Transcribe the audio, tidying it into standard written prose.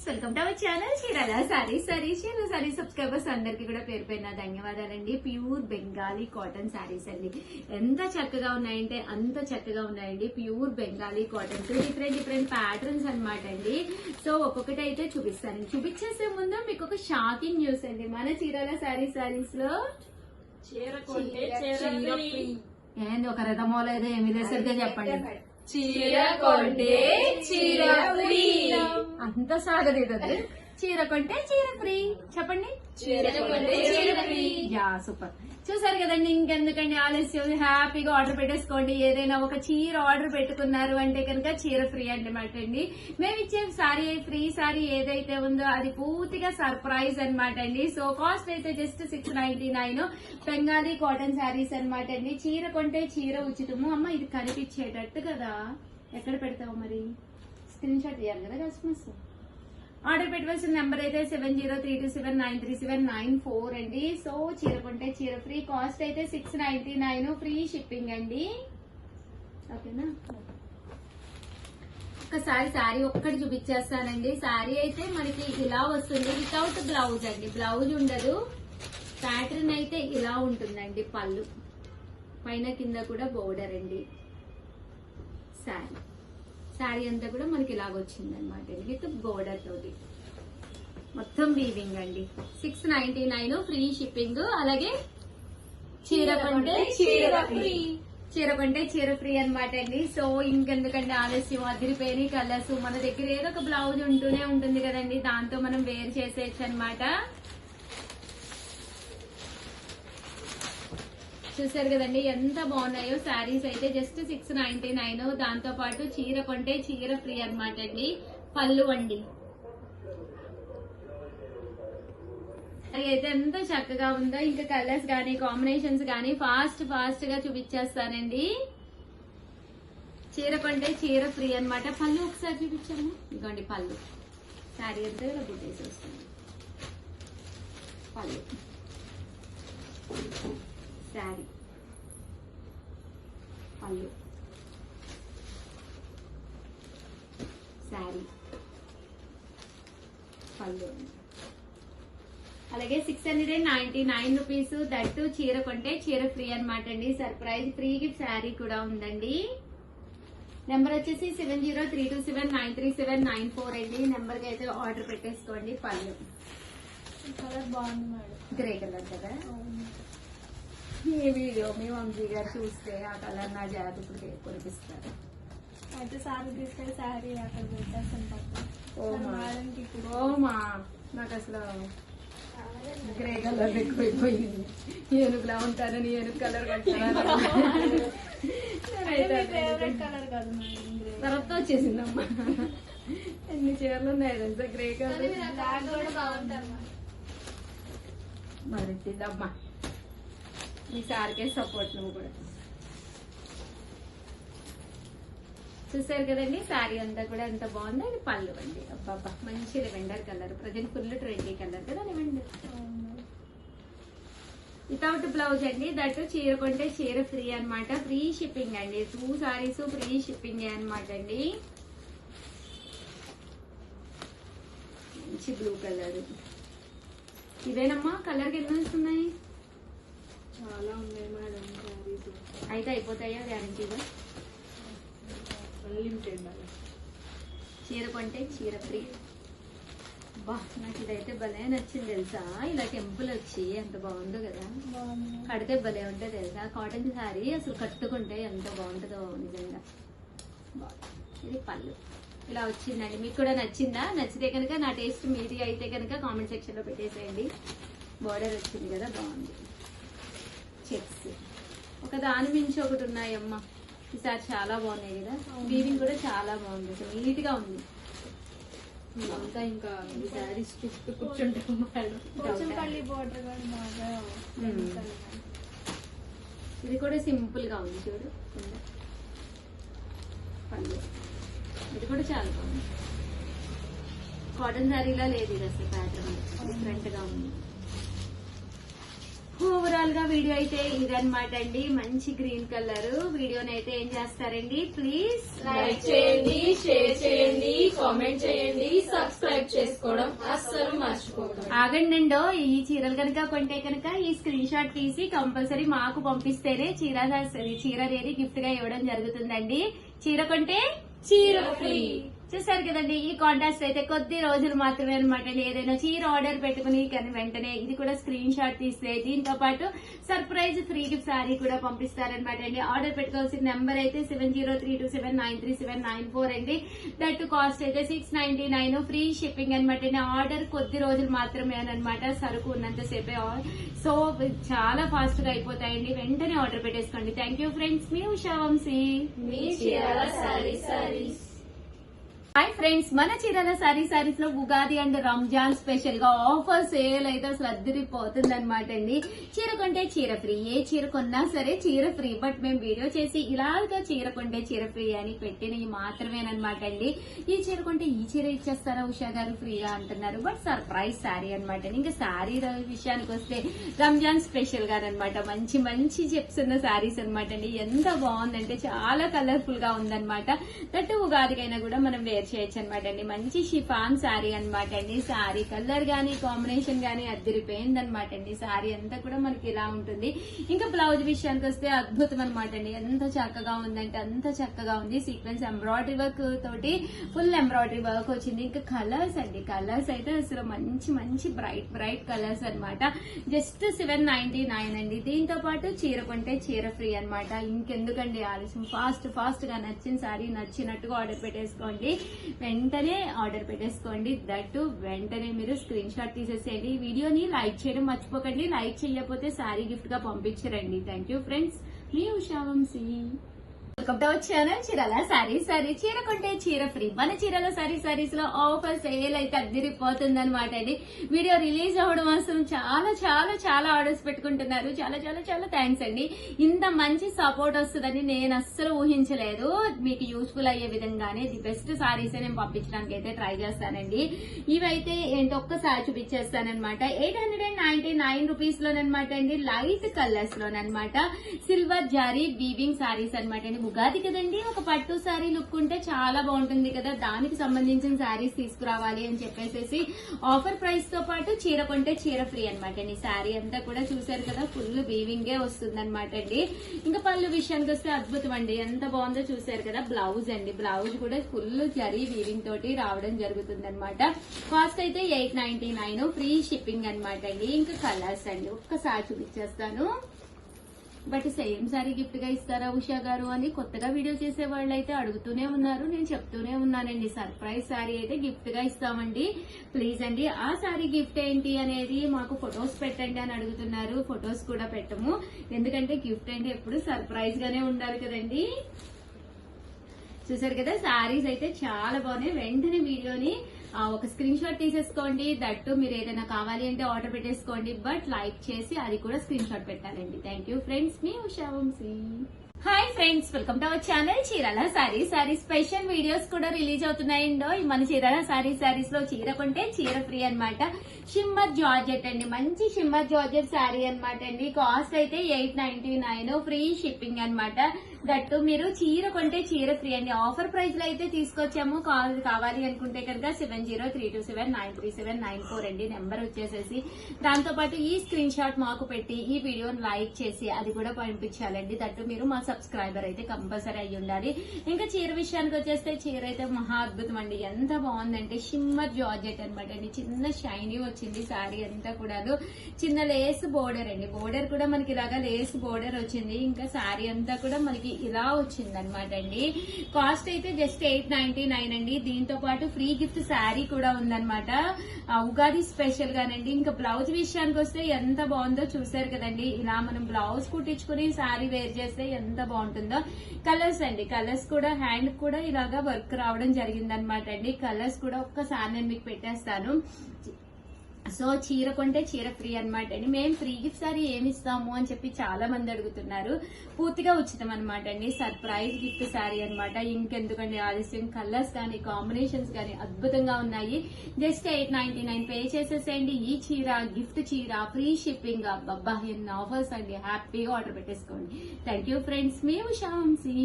Welcome to our channel Chirala saris. Chirala saris subscribers అందరికి కూడా పేరు పేరున ధన్యవాదాలండి. ప్యూర్ బెంగాలీ కాటన్ సారీస్ అండి. ఎంత చక్కగా ఉన్నాయంటే అంత చక్కగా ఉన్నాయండి. Pure Bengali cotton different patterns అన్నమాట అండి. సో ఒక్కొక్కటి అయితే చూపిస్తాను. చూపించేసే ముందు మీకు ఒక షాకింగ్ న్యూస్ అండి. మన చీరాల సారీస్ లో ఏంది ఒక రథమో లేదో ఏమి సరిగ్గా చెప్పండి. చీర కొంటే చీర ఫ్రీ. అంత సాగదీదది. చీర కొంటే చీర ఫ్రీ చెప్పండి. చీర కొంటే చీర ఫ్రీ. Yeah super. చూసారు కదండి, ఇంకెందుకండి ఆలస్యం, హ్యాపీగా ఆర్డర్ పెట్టేసుకోండి. ఏదైనా ఒక చీర ఆర్డర్ పెట్టుకున్నారు అంటే కనుక చీర ఫ్రీ అన్నమాట అండి. మేము ఇచ్చే సారీ ఫ్రీ సారీ ఏదైతే ఉందో అది పూర్తిగా సర్ప్రైజ్ అన్నమాట అండి. సో కాస్ట్ అయితే జస్ట్ 699 బెంగాలీ కాటన్ సారీస్ అన్నమాట అండి. చీర కొంటే చీర ఉచితము. అమ్మ ఇది కనిపించేటట్టు కదా, ఎక్కడ పెడతావు మరి? స్క్రీన్ షాట్ ఇవ్వాలి కదా కస్టమర్స్. ఆర్డర్ పెట్టవలసిన నెంబర్ అయితే 7032793794 అండి. సో చీర కొంటే చీర ఫ్రీ. కాస్ట్ అయితే 699, ఫ్రీ షిప్పింగ్ అండి. ఓకేనా? ఒకసారి శారీ ఒక్కటి చూపించేస్తానండి. శారీ అయితే మనకి ఇలా వస్తుంది వితౌట్ బ్లౌజ్ అండి. బ్లౌజ్ ఉండదు. ప్యాటర్న్ అయితే ఇలా ఉంటుందండి. పళ్ళు పైన కింద కూడా బోర్డర్ అండి. శారీ అంతా కూడా మనకి ఇలాగొచ్చింది అనమాట విత్ బోర్డర్ తోటి. మొత్తం వీవింగ్ అండి. 699, ఫ్రీ షిప్పింగ్. అలాగే చీర కొంటే చీర ఫ్రీ. చీర కొంటే చీర ఫ్రీ అనమాట అండి. సో ఇంకెందుకంటే ఆలస్యం, అదిరిపోయి కలర్స్ మన దగ్గర ఏదో ఒక బ్లౌజ్ ఉంటూనే ఉంటుంది కదండి, దాంతో మనం వేర్ చేసేయచ్చు అనమాట. చూసారు కదండి ఎంత బాగున్నాయో శారీస్ అయితే. జస్ట్ 699. దాంతో పాటు చీర కొంటే చీర ఫ్రీ అనమాట అండి. పళ్ళు అండి. అయితే ఎంత చక్కగా ఉందో. ఇంకా కలర్స్ గానీ కాంబినేషన్స్ గానీ ఫాస్ట్ గా చూపించేస్తానండి. చీర కొంటే చీర ఫ్రీ అనమాట. పళ్ళు ఒకసారి చూపించాము. ఇదిగోండి పళ్ళు. శారీ అంతా ఇలా గుట్టేసి వస్తుంది. పళ్ళు శారీ పళ్ళు శారీ పళ్ళు. అలాగే 699 రూపీస్. దట్టు చీర కొంటే చీర ఫ్రీ అనమాట అండి. సర్ప్రైజ్ ఫ్రీ గిఫ్ట్ శారీ కూడా ఉందండి. నెంబర్ వచ్చేసి 7032793794 అండి. నెంబర్ కి అయితే ఆర్డర్ పెట్టేసుకోండి. పళ్ళు కలర్ బాగుంది మేడం. గ్రే కలర్ కదా. ఈ వీడియో మీ మమ్మీ గారు చూస్తే ఆ కలర్ నా జాగ్రత్త కొనిపిస్తారు. అయితే సారీ తీసుకెళ్ళి సారీ అక్కడ పెట్టేస్తాను. ఓమా నాకు అసలు గ్రే కలర్ ఎక్కువైపోయింది. ఏనుగులా ఉంటానని ఏనుగు కలర్ ఫేవరెట్ కలర్ కాదు మేడం. తర్వాత వచ్చేసిందమ్మా. ఎన్ని చీరలు ఉన్నాయి తెలుసా గ్రే కలర్. కూడా బాగుంటారు మరి అమ్మా మీ సార్కే సపోర్ట్. నువ్వు కూడా చూసారు కదండి. శారీ అంతా కూడా ఎంత బాగుంది. అది పళ్ళు అండి. అబ్బాబ్బా మంచి lavender colour. Present full trendy colour కదా లెవెండర్. వితౌట్ బ్లౌజ్ అండి. దట్టు చీర కొంటే చీర ఫ్రీ అనమాట. ఫ్రీ షిప్పింగ్ అండి. 2 సారీస్ ఫ్రీ షిప్పింగ్ అనమాట అండి. మంచి బ్లూ కలర్. ఇవేనమ్మా కలర్ ఎన్ని వస్తున్నాయి? చాలా ఉన్నాయి మేడం సారీస్. అయితే అయిపోతాయా గ్యారంటీగా? అన్లిమిటెడ్. చీర కొంటే చీర ఫ్రీ. బా నాకు ఇదైతే భలే నచ్చింది తెలుసా. ఇలా టెంపుల్ వచ్చి ఎంత బాగుందో కదా. కడితే భలే ఉంటుంది తెలుసా. కాటన్ శారీ అసలు కట్టుకుంటే ఎంత బాగుంటుందో నిజంగా. ఇది పళ్ళు ఇలా వచ్చిందండి. మీకు కూడా నచ్చిందా? నచ్చితే కనుక నా టేస్ట్ మీది అయితే కనుక కామెంట్ సెక్షన్ లో పెట్టేసేయండి. బార్డర్ వచ్చింది కదా, బాగుంది. చెక్స్ ఒక దాని మించి ఒకటి ఉన్నాయమ్మా. ఈసారి చాలా బాగున్నాయి కదా. వీవింగ్ కూడా చాలా బాగుంది. అసలు నీట్ గా ఉంది. అంతా ఇంకా ఈ శారీస్ చూస్తూ కూర్చుంటాం మేడం. బోర్డర్ కూడా బాగా. ఇది కూడా సింపుల్ గా ఉంది చూడు. పళ్ళు ఇది కూడా చాలా బాగుంది. కాటన్ శారీలా లేదు ఇది అసలు. ప్యాటర్న్ డిఫరెంట్ గా ఉంది. ఓవరాల్ గా వీడియో అయితే ఇదన్నమాట అండి. మంచి గ్రీన్ కలర్. వీడియోని అయితే ఏం చేస్తారండి, ప్లీజ్ లైక్ చేయండి, షేర్ చేయండి, కామెంట్ చేయండి, సబ్స్క్రైబ్ చేసుకోవడం అస్సలు మర్చిపోకండి. ఆగండి, ఈ చీరలు కనుక కొంటే కనుక ఈ స్క్రీన్ షాట్ తీసి కంపల్సరీ మాకు పంపిస్తేనే చీర అనేది గిఫ్ట్ గా ఇవ్వడం జరుగుతుందండి. చీర కొంటే చీర ఫ్రీ. చూసారు కదండి, ఈ కాంటాక్ట్ అయితే కొద్ది రోజులు మాత్రమే అనమాట. ఏదైనా చీర ఆర్డర్ పెట్టుకుని కానీ వెంటనే ఇది కూడా స్క్రీన్ షాట్ తీస్తే దీంతో పాటు సర్ప్రైజ్ ఫ్రీ గిఫ్ట్ సారీ కూడా పంపిస్తారనమాట అండి. ఆర్డర్ పెట్టుకోవాల్సిన నెంబర్ అయితే 7032793794 అండి. దట్ కాస్ట్ అయితే 699, ఫ్రీ షిప్పింగ్ అనమాట అండి. ఆర్డర్ కొద్ది రోజులు మాత్రమే అనమాట, సరుకు ఉన్నంతసేపే. సో చాలా ఫాస్ట్ గా అయిపోతాయండి, వెంటనే ఆర్డర్ పెట్టేసుకోండి. థ్యాంక్ యూ ఫ్రెండ్స్, మీ ఉషా వంశీ, మీ చీరాల సారీస్. హాయ్ ఫ్రెండ్స్, మన చీరాల సారీస్ లో ఉగాది అండ్ రంజాన్ స్పెషల్ గా ఆఫర్ సేల్ అయితే అసలు అద్దరిపోతుంది అనమాట అండి. చీర కొంటే చీర ఫ్రీ, ఏ చీర కొన్నా సరే చీర ఫ్రీ. బట్ మేము వీడియో చేసి ఇలాగా చీర కొంటే చీర ఫ్రీ అని పెట్టినవి మాత్రమేనమాట అండి. ఈ చీర కొంటే ఈ చీర ఇచ్చేస్తారా ఉషా గారు ఫ్రీగా అంటున్నారు, బట్ సర్ప్రైజ్ శారీ అనమాట. ఇంకా శారీ విషయానికి వస్తే రంజాన్ స్పెషల్ గా అనమాట, మంచి మంచి చెప్స్ ఉన్న శారీస్ అనమాట అండి. ఎంత బాగుందంటే చాలా కలర్ఫుల్ గా ఉందన్నమాట. దట్ ఉగాదికైనా కూడా మనం వేర్ చేయొచ్చు అనమాట అండి. మంచి షిఫాన్ శారీ అనమాట అండి. శారీ కలర్ గానీ కాంబినేషన్ గానీ అద్దరిపోయింది అనమాట అండి. శారీ అంతా కూడా మనకి ఇలా ఉంటుంది. ఇంకా బ్లౌజ్ విషయానికి వస్తే అద్భుతం అనమాట అండి. ఎంత చక్కగా ఉందంటే అంత చక్కగా ఉంది. సీక్వెన్స్ ఎంబ్రాయిడరీ వర్క్ తోటి ఫుల్ ఎంబ్రాయిడరీ వర్క్ వచ్చింది. ఇంకా కలర్స్ అండి, కలర్స్ అయితే అసలు మంచి మంచి బ్రైట్ కలర్స్ అనమాట. జస్ట్ 799 అండి. దీంతో పాటు చీర కొంటే చీర ఫ్రీ అనమాట. ఇంకెందుకండి ఆలస్యం, ఫాస్ట్ గా నచ్చిన శారీ నచ్చినట్టుగా ఆర్డర్ పెట్టేసుకోండి, వెంటనే ఆర్డర్ పెట్టేసుకోండి. దట్టు వెంటనే మీరు స్క్రీన్ షాట్ తీసేసేయండి. ఈ వీడియోని లైక్ చేయడం మర్చిపోకండి. లైక్ చేయకపోతే శారీ గిఫ్ట్ గా పంపించరండి. థ్యాంక్ యూ ఫ్రెండ్స్, మీ Usha Vamshi. Welcome to our channel Chirala saris. చీర కొంటే చీర ఫ్రీ. మన చీరాల సారీస్ లో ఆఫర్ సేల్ అయితే అద్దరిపోతుంది అనమాట అండి. వీడియో రిలీజ్ అవ్వడం అసలు చాలా చాలా చాలా ఆర్డర్స్ పెట్టుకుంటున్నారు. చాలా చాలా చాలా థ్యాంక్స్ అండి. ఇంత మంచి సపోర్ట్ వస్తుందని నేను అస్సలు ఊహించలేదు. మీకు యూస్ఫుల్ అయ్యే విధంగానే ది బెస్ట్ సారీస్ నేను పంపించడానికి అయితే ట్రై చేస్తానండి. ఇవైతే ఏంటో ఒక్కసారి చూపించేస్తానమాట. 899 రూపీస్ లోనమాట అండి. లైట్ కలర్స్ లోనమాట. సిల్వర్ జారీ వీవింగ్ సారీస్ అనమాట అండి. ఉగాది కదండి, ఒక పట్టు శారీ లుక్ ఉంటే చాలా బాగుంటుంది కదా, దానికి సంబంధించిన శారీస్ తీసుకురావాలి అని చెప్పేసి ఆఫర్ ప్రైస్ తో పాటు చీర కొంటే చీర ఫ్రీ అనమాట అండి. శారీ అంతా కూడా చూసారు కదా, ఫుల్ వీవింగే వస్తుంది అనమాట అండి. ఇంకా పళ్ళు విషయానికి వస్తే అద్భుతం అండి, ఎంత బాగుందో చూసారు కదా. బ్లౌజ్ అండి, బ్లౌజ్ కూడా ఫుల్ జరీ వీవింగ్ తోటి రావడం జరుగుతుంది అనమాట. కాస్ట్ అయితే 899, ఫ్రీ షిప్పింగ్ అనమాట అండి. ఇంకా కలర్స్ అండి ఒక్కసారి చూపించేస్తాను. బట్ సేమ్ సారీ గిఫ్ట్ గా ఇస్తారా ఉషా గారు అని కొత్తగా వీడియో చేసే వాళ్ళు అయితే అడుగుతూనే ఉన్నారు. నేను చెప్తూనే ఉన్నానండి, సర్ప్రైజ్ సారీ అయితే గిఫ్ట్ గా ఇస్తామండి. ప్లీజ్ అండి, ఆ సారీ గిఫ్ట్ ఏంటి అనేది మాకు ఫొటోస్ పెట్టండి అని అడుగుతున్నారు. ఫొటోస్ కూడా పెట్టము, ఎందుకంటే గిఫ్ట్ అంటే ఎప్పుడు సర్ప్రైజ్ గానే ఉండాలి కదండి. చూసారు కదా, సారీస్ అయితే చాలా బాగున్నాయి. వెంటనే వీడియోని ఒక స్క్రీన్ షాట్ తీసేసుకోండి. దట్టు మీరు ఏదైనా కావాలి అంటే ఆర్డర్ పెట్టేసుకోండి, బట్ లైక్ చేసి అది కూడా స్క్రీన్ షాట్ పెట్టాలండి. థ్యాంక్ యూ ఫ్రెండ్స్, మీ Usha Vamsi. Hi friends, welcome to our channel Chirala saree special videos కూడా రిలీజ్ అవుతున్నాయండో. మన చీరాల సారీస్ లో చీర కొంటే చీర ఫ్రీ అనమాట. షిమ్మర్ జార్జెట్ అండి, మంచి షిమ్మర్ జార్జెట్ శారీ అనమాట అండి. కాస్ట్ అయితే 899, ఫ్రీ షిప్పింగ్ అనమాట. దట్టు మీరు చీర కొంటే చీర ఫ్రీ అండి. ఆఫర్ ప్రైస్ లో అయితే తీసుకొచ్చాము. కావాలి అనుకుంటే కనుక 7032793794 అండి నెంబర్ వచ్చేసేసి. దాంతో పాటు ఈ స్క్రీన్ షాట్ మాకు పెట్టి ఈ వీడియోని లైక్ చేసి అది కూడా పంపించాలండి. దట్టు మీరు మా సబ్స్క్రైబర్ అయితే కంపల్సరీ అయ్యి ఉండాలి. ఇంకా చీర విషయానికి వచ్చేస్తే చీర అయితే మహా అద్భుతం అండి. ఎంత బాగుందంటే షిమ్మర్ జార్జెట్ అనమాట అండి. చిన్న షైనీ వచ్చింది శారీ అంతా కూడా. చిన్న లేస్ బోర్డర్ అండి, బోర్డర్ కూడా మనకి ఇలాగా లేస్ బోర్డర్ వచ్చింది. ఇంకా శారీ అంతా కూడా మనకి ఇలా వచ్చింది అనమాట అండి. కాస్ట్ అయితే జస్ట్ 899 అండి. దీంతో పాటు ఫ్రీ గిఫ్ట్ శారీ కూడా ఉందన్నమాట, ఉగాది స్పెషల్ గానండి. ఇంకా బ్లౌజ్ విషయానికి వస్తే ఎంత బాగుందో చూసారు కదండి. ఇలా మనం బ్లౌజ్ కుట్టించుకుని శారీ వేర్ చేస్తే ఎంత బాగుంటుందో. కలర్స్ అండి, కలర్స్ కూడా హ్యాండ్ కూడా ఇలాగా వర్క్ రావడం జరిగింది అనమాట అండి. కలర్స్ కూడా ఒక్కసారి నేను మీకు పెట్టేస్తాను. సో చీర కొంటే చీర ఫ్రీ అనమాట అండి. మేము ఫ్రీ గిఫ్ట్ సారీ ఏమి ఇస్తాము అని చెప్పి చాలా మంది అడుగుతున్నారు. పూర్తిగా ఉచితం అనమాట అండి. సర్ప్రైజ్ గిఫ్ట్ సారీ అనమాట. ఇంకెందుకండి ఆలస్యం, కలర్స్ కానీ కాంబినేషన్స్ కానీ అద్భుతంగా ఉన్నాయి. జస్ట్ 899 పే చేసేసేయండి. ఈ చీర గిఫ్ట్ చీర ఫ్రీ షిప్పింగ్, అబ్బా ఎన్ని ఆఫర్స్ అండి. హ్యాపీగా ఆర్డర్ పెట్టేసుకోండి. థ్యాంక్ యూ ఫ్రెండ్స్, మీ ఉషా వంశీ.